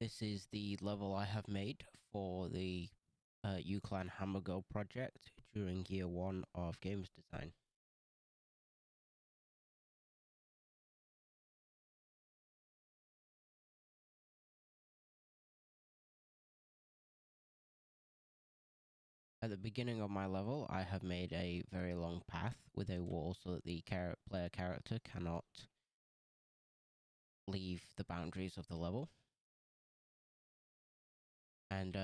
This is the level I have made for the UCLan HammerGirl project during year 1 of games design. At the beginning of my level, I have made a very long path with a wall so that the player character cannot leave the boundaries of the level. And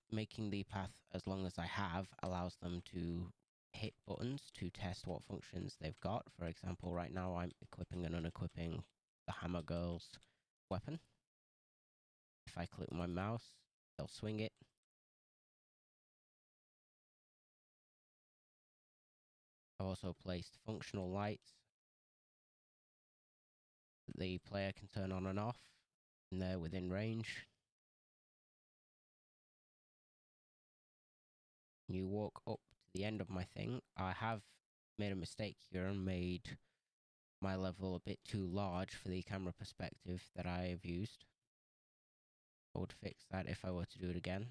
making the path as long as I have allows them to hit buttons to test what functions they've got. For example, right now I'm equipping and unequipping the HammerGirl's weapon. If I click my mouse, they'll swing it. I've also placed functional lights that the player can turn on and off, and they're within range. You walk up to the end of my thing. I have made a mistake here and made my level a bit too large for the camera perspective that I have used. I would fix that if I were to do it again.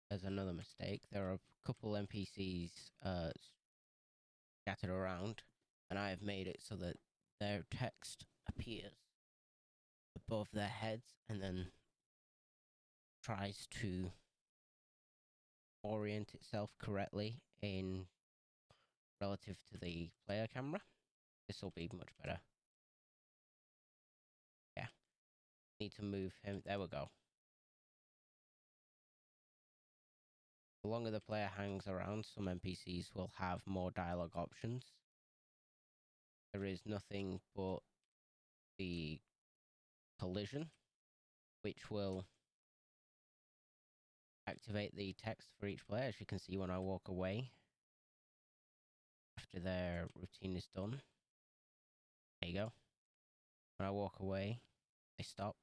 There's another mistake. There are a couple NPCs scattered around, and I have made it so that their text appears above their heads and then tries to orient itself correctly in relative to the player camera. This will be much better. Yeah. Need to move him. There we go. The longer the player hangs around, some NPCs will have more dialogue options. There is nothing but the collision, which will activate the text for each player. As you can see when I walk away, after their routine is done. There you go. When I walk away, they stop.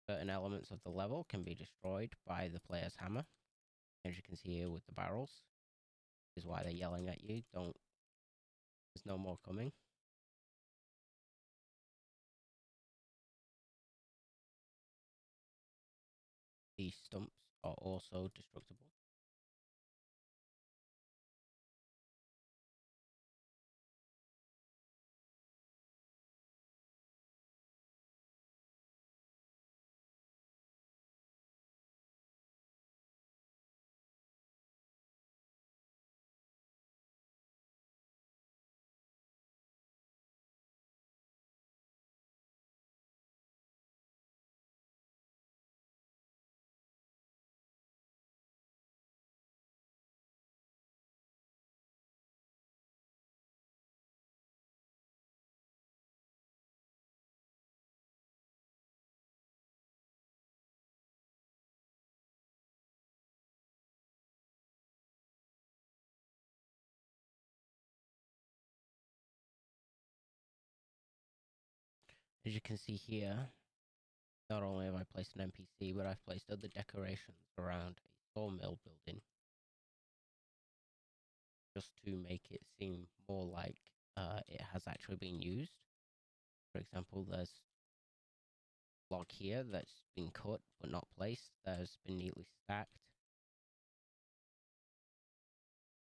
Certain elements of the level can be destroyed by the player's hammer. As you can see here with the barrels. This is why they're yelling at you. There's no more coming. These stumps are also destructible. As you can see here, not only have I placed an NPC, but I've placed other decorations around a sawmill building. Just to make it seem more like it has actually been used. For example, there's a log here that's been cut but not placed. There's been neatly stacked.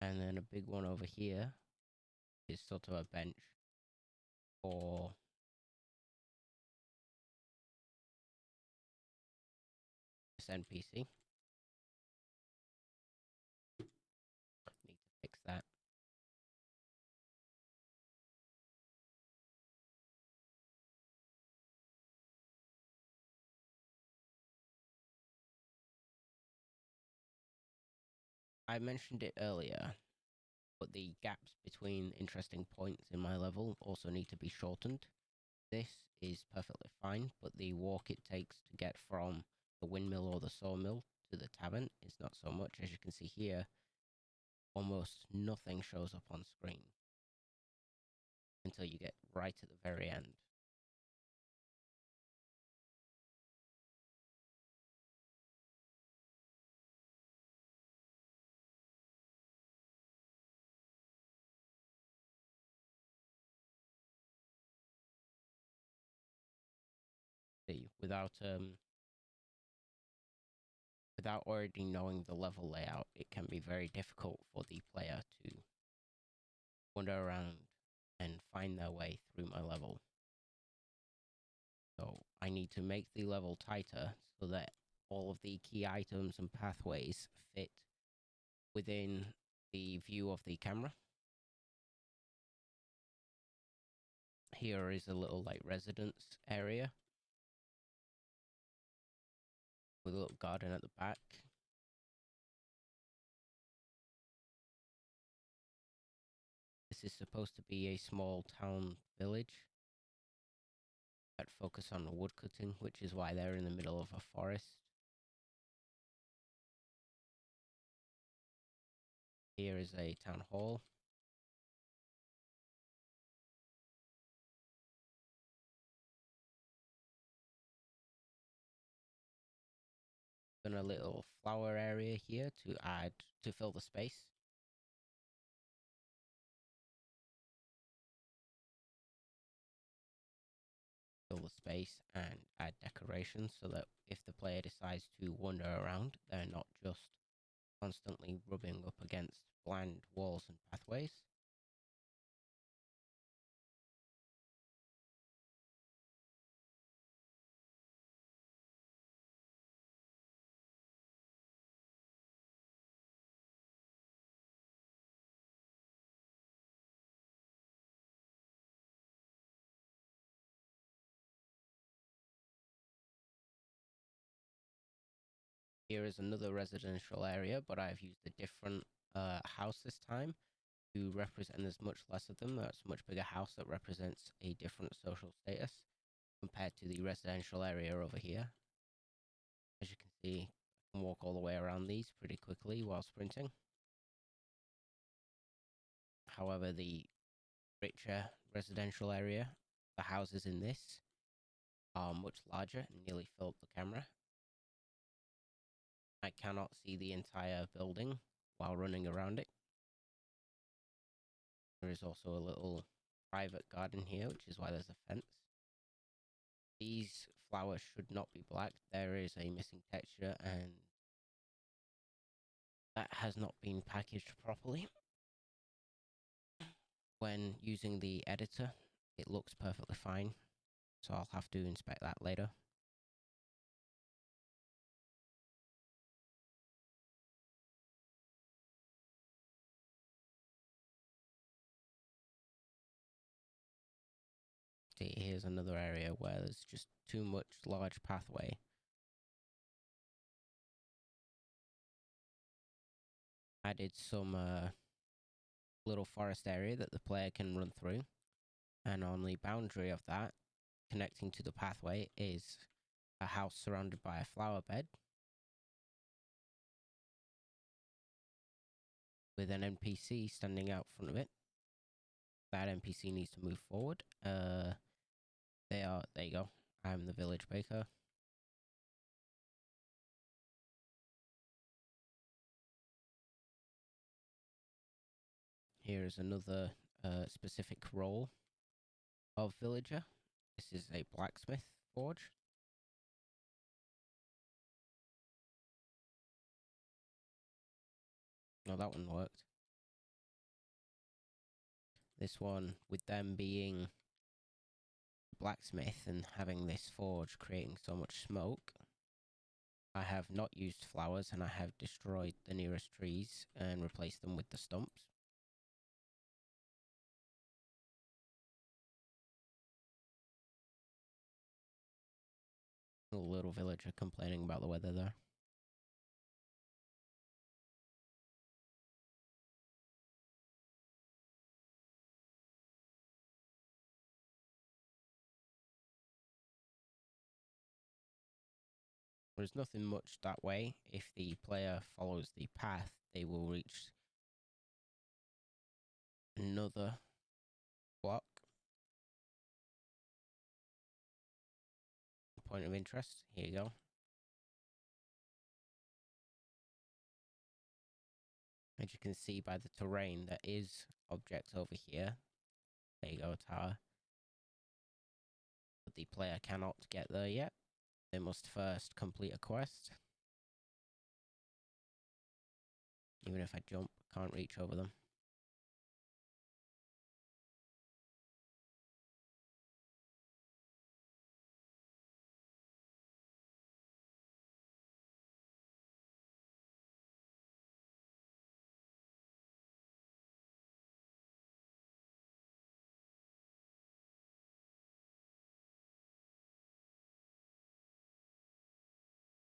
And then a big one over here is sort of a bench for this NPC. Need to fix that. I mentioned it earlier, but the gaps between interesting points in my level also need to be shortened. This is perfectly fine, but the walk it takes to get from the windmill or the sawmill to the tavern is not so much. As you can see here, almost nothing shows up on screen until you get right at the very end. see, without already knowing the level layout, it can be very difficult for the player to wander around and find their way through my level. So I need to make the level tighter so that all of the key items and pathways fit within the view of the camera. Here is a little like residence area with a little garden at the back. This is supposed to be a small town village that focus on woodcutting, which is why they're in the middle of a forest. Here is a town hall. Done a little flower area here to fill the space. Fill the space and add decorations so that if the player decides to wander around, they're not just constantly rubbing up against bland walls and pathways. Here is another residential area, but I've used a different house this time to represent, and there's much less of them. That's a much bigger house that represents a different social status compared to the residential area over here. As you can see, I can walk all the way around these pretty quickly while sprinting. However, the richer residential area, the houses in this are much larger and nearly filled the camera. I cannot see the entire building while running around it. There is also a little private garden here, which is why there's a fence. These flowers should not be black. There is a missing texture and that has not been packaged properly. When using the editor, it looks perfectly fine, so I'll have to inspect that later. See, here's another area where there's just too much large pathway. Added some little forest area that the player can run through, and on the boundary of that, connecting to the pathway, is a house surrounded by a flower bed with an NPC standing out front of it. That NPC needs to move forward. There you go. I'm the village baker. Here is another specific role of villager. This is a blacksmith forge. No, that one worked. This one, with them being blacksmith and having this forge creating so much smoke, I have not used flowers and I have destroyed the nearest trees and replaced them with the stumps. A little villager complaining about the weather there. There's nothing much that way. If the player follows the path, they will reach another block. Point of interest. Here you go. As you can see by the terrain, there is objects over here. There you go, a tower. But but the player cannot get there yet. They must first complete a quest. Even if I jump, can't reach over them.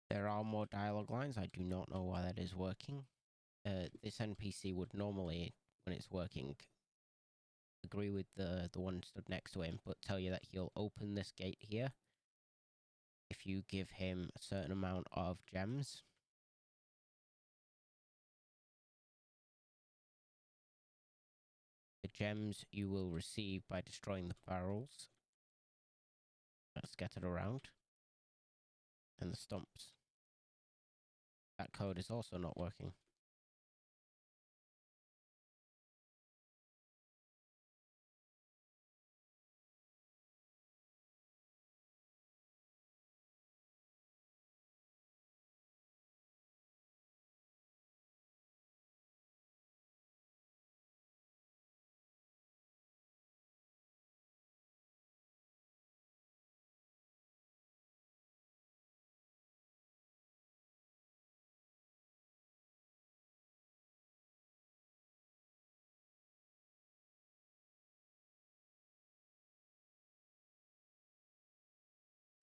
There are more dialogue lines. I do not know why that is working. This NPC would normally, when it's working, agree with the one stood next to him, but tell you that he'll open this gate here if you give him a certain amount of gems. The gems you will receive by destroying the barrels that are scattered around, and the stumps. That code is also not working.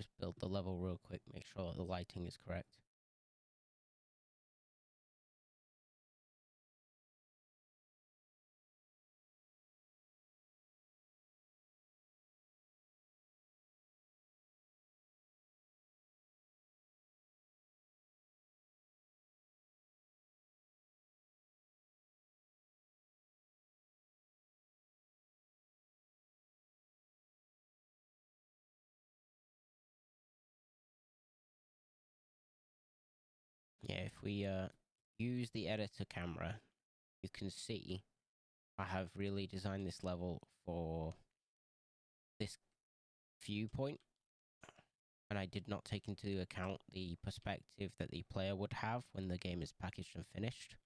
Just build the level real quick, make sure the lighting is correct. Yeah, if we use the editor camera, you can see I have really designed this level for this viewpoint, and I did not take into account the perspective that the player would have when the game is packaged and finished.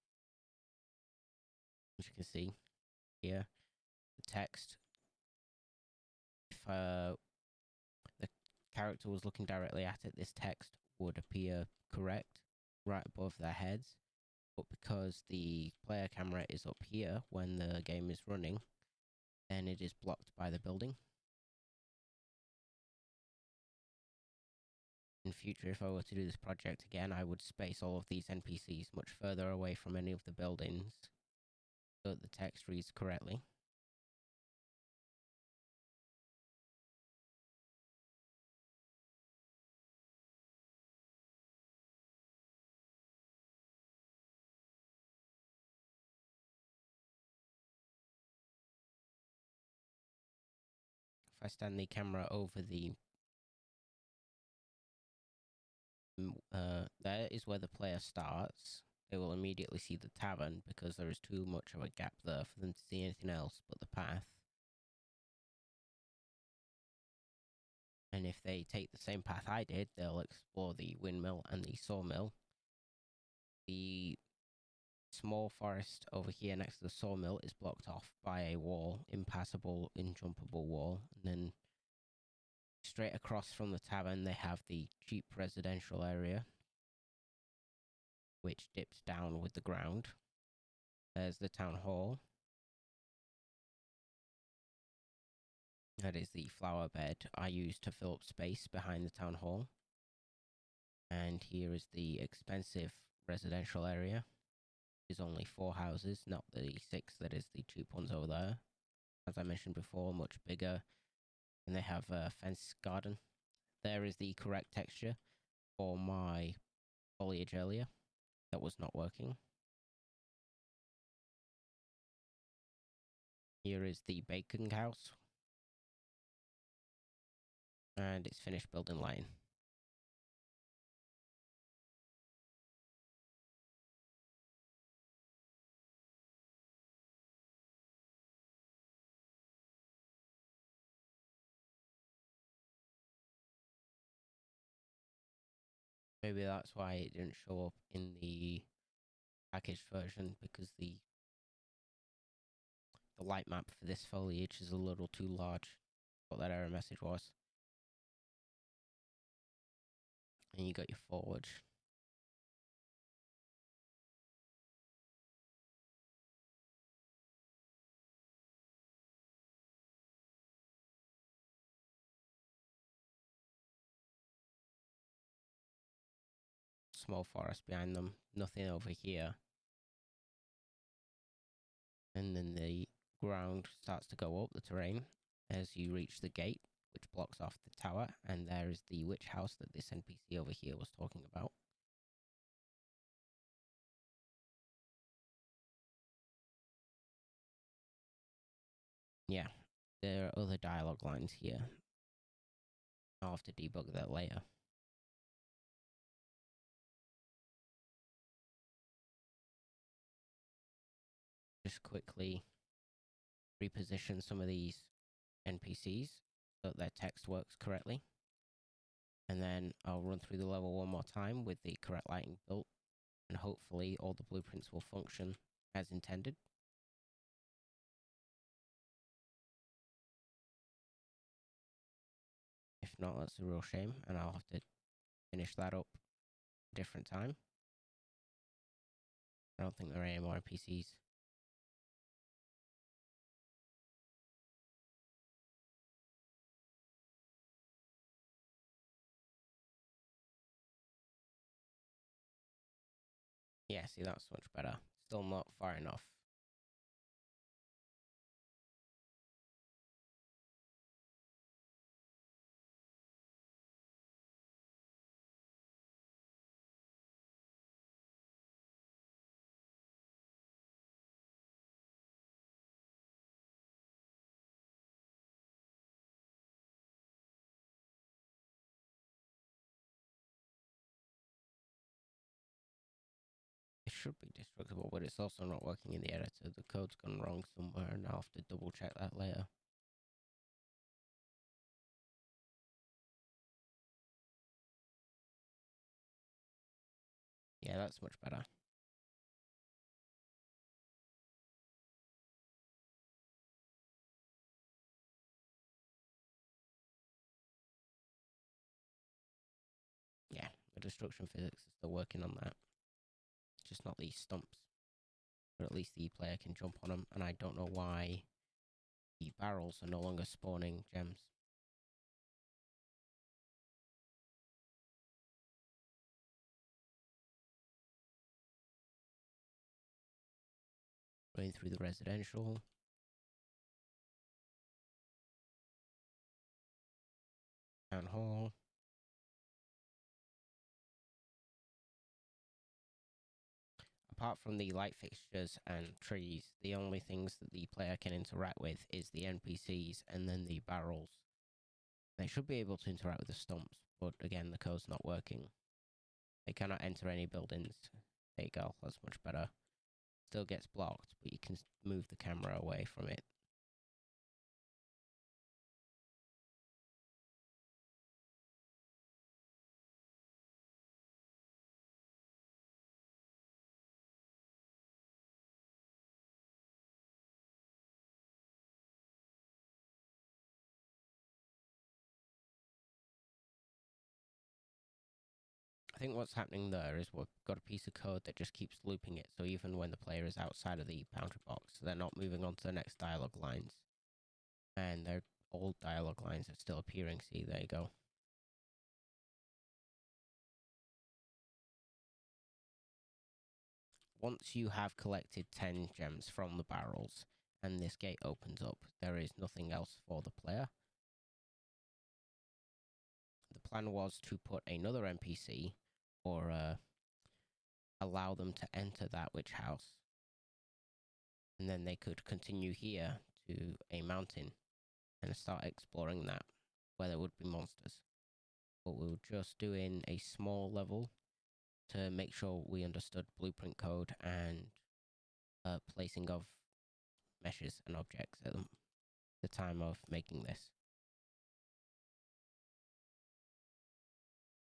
As you can see here, the text. If the character was looking directly at it, this text would appear correct right above their heads. But because the player camera is up here when the game is running, then it is blocked by the building. In future, if I were to do this project again, I would space all of these NPCs much further away from any of the buildings so that the text reads correctly. If I stand the camera over the there is where the player starts. They will immediately see the tavern because there is too much of a gap there for them to see anything else but the path. And if they take the same path I did, they'll explore the windmill and the sawmill. The small forest over here next to the sawmill is blocked off by a wall, impassable, injumpable wall. And then straight across from the tavern, they have the cheap residential area, which dips down with the ground. There's the town hall. That is the flower bed I used to fill up space behind the town hall. And here is the expensive residential area. There's only 4 houses, not the 6 that is the cheap ones over there. As I mentioned before, much bigger. And they have a fenced garden. There is the correct texture for my foliage earlier. That was not working. Here is the baking house. And it's finished building line. Maybe that's why it didn't show up in the packaged version, because the light map for this foliage is a little too large. What that error message was. And you got your forge. Small forest behind them, nothing over here. And then the ground starts to go up, the terrain, as you reach the gate, which blocks off the tower, and there is the witch house that this NPC over here was talking about. Yeah, there are other dialogue lines here. I'll have to debug that later. Just quickly reposition some of these NPCs so that their text works correctly. And then I'll run through the level one more time with the correct lighting built, and hopefully all the blueprints will function as intended. If not, that's a real shame, and I'll have to finish that up a different time. I don't think there are any more NPCs. Yeah, see, that's much better. Still not far enough. It should be destructible, but it's also not working in the editor. The code's gone wrong somewhere, and I'll have to double check that later. Yeah, that's much better. Yeah, the destruction physics is still working on that. Just not these stumps. But at least the player can jump on them, and I don't know why the barrels are no longer spawning gems. Going through the residential. Town hall. Apart from the light fixtures and trees, the only things that the player can interact with is the NPCs and then the barrels. They should be able to interact with the stumps, but again, the code's not working. They cannot enter any buildings. There you go, that's much better. Still gets blocked, but you can move the camera away from it. I think what's happening there is we've got a piece of code that just keeps looping it, so even when the player is outside of the boundary box, they're not moving on to the next dialogue lines. And their old dialogue lines are still appearing. See, there you go. Once you have collected 10 gems from the barrels and this gate opens up, there is nothing else for the player. The plan was to put another NPC or allow them to enter that witch house, and then they could continue here to a mountain and start exploring that, where there would be monsters. But we were just doing a small level to make sure we understood blueprint code and placing of meshes and objects at the time of making this.